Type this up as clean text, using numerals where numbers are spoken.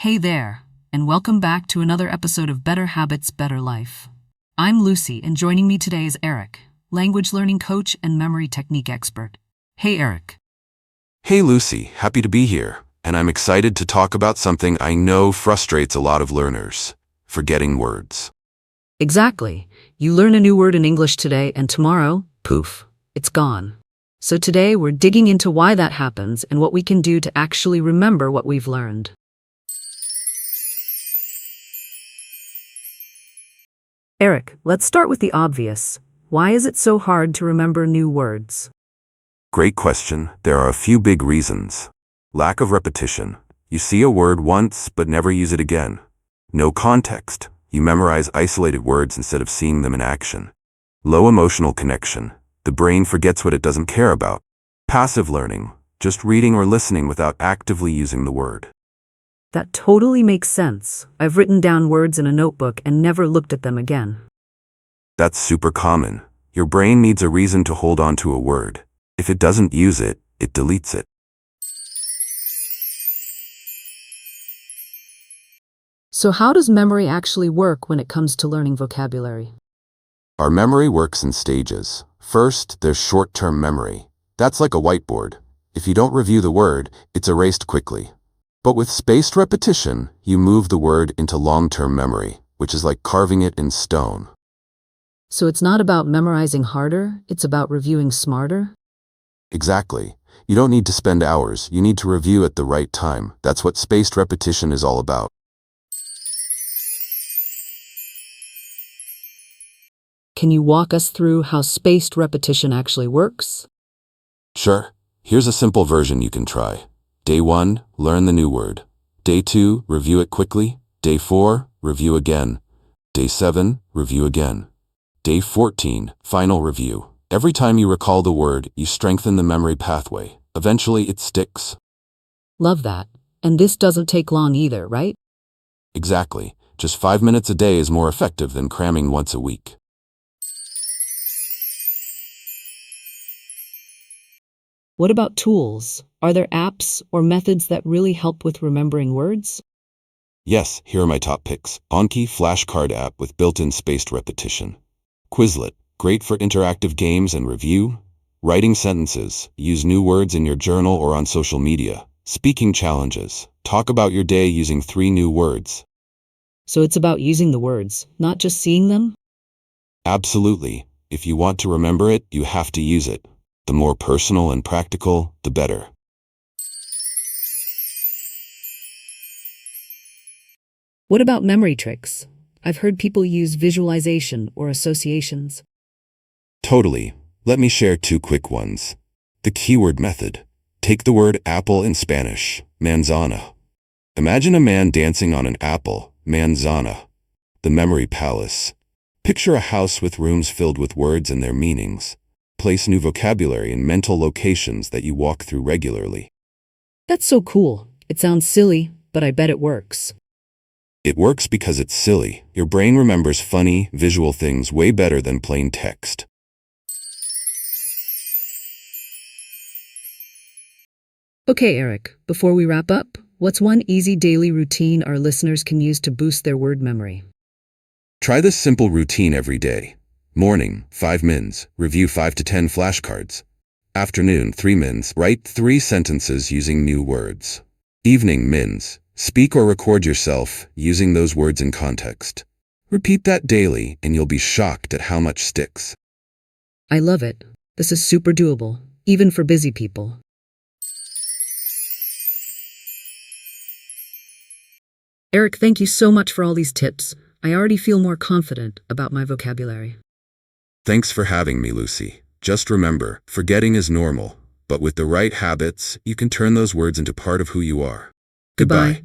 Hey there, and welcome back to another episode of Better Habits, Better Life. I'm Lucy, and joining me today is Eric, language learning coach and memory technique expert. Hey, Eric. Hey Lucy, happy to be here, and I'm excited to talk about something I know frustrates a lot of learners: forgetting words. Exactly. You learn a new word in English today, and tomorrow, poof, it's gone. So today we're digging into why that happens and what we can do to actually remember what we've learned. Eric, let's start with the obvious. Why is it so hard to remember new words? Great question. There are a few big reasons. Lack of repetition. You see a word once but never use it again. No context. You memorize isolated words instead of seeing them in action. Low emotional connection. The brain forgets what it doesn't care about. Passive learning. Just reading or listening without actively using the word. That totally makes sense. I've written down words in a notebook and never looked at them again. That's super common. Your brain needs a reason to hold on to a word. If it doesn't use it, it deletes it. So how does memory actually work when it comes to learning vocabulary? Our memory works in stages. First, there's short-term memory. That's like a whiteboard. If you don't review the word, it's erased quickly. But with spaced repetition, you move the word into long-term memory, which is like carving it in stone. So it's not about memorizing harder, it's about reviewing smarter? Exactly. You don't need to spend hours, you need to review at the right time. That's what spaced repetition is all about. Can you walk us through how spaced repetition actually works? Sure. Here's a simple version you can try. Day 1, learn the new word. Day 2, review it quickly. Day 4, review again. Day 7, review again. Day 14, final review. Every time you recall the word, you strengthen the memory pathway. Eventually, it sticks. Love that. And this doesn't take long either, right? Exactly. Just 5 minutes a day is more effective than cramming once a week. What about tools? Are there apps or methods that really help with remembering words? Yes, here are my top picks. Anki flashcard app with built-in spaced repetition. Quizlet, great for interactive games and review. Writing sentences, use new words in your journal or on social media. Speaking challenges, talk about your day using 3 new words. So it's about using the words, not just seeing them? Absolutely. If you want to remember it, you have to use it. The more personal and practical, the better. What about memory tricks? I've heard people use visualization or associations. Totally. Let me share 2 quick ones. The keyword method. Take the word apple in Spanish, manzana. Imagine a man dancing on an apple, manzana. The memory palace. Picture a house with rooms filled with words and their meanings. Place new vocabulary in mental locations that you walk through regularly. That's so cool. It sounds silly, but I bet it works. It works because it's silly. Your brain remembers funny, visual things way better than plain text. Okay, Eric, before we wrap up, what's one easy daily routine our listeners can use to boost their word memory? Try this simple routine every day. Morning, 5 mins, review 5 to 10 flashcards. Afternoon, 3 mins, write 3 sentences using new words. Evening mins, speak or record yourself using those words in context. Repeat that daily and you'll be shocked at how much sticks. I love it. This is super doable, even for busy people. Eric, thank you so much for all these tips. I already feel more confident about my vocabulary. Thanks for having me, Lucy. Just remember, forgetting is normal, but with the right habits, you can turn those words into part of who you are. Goodbye.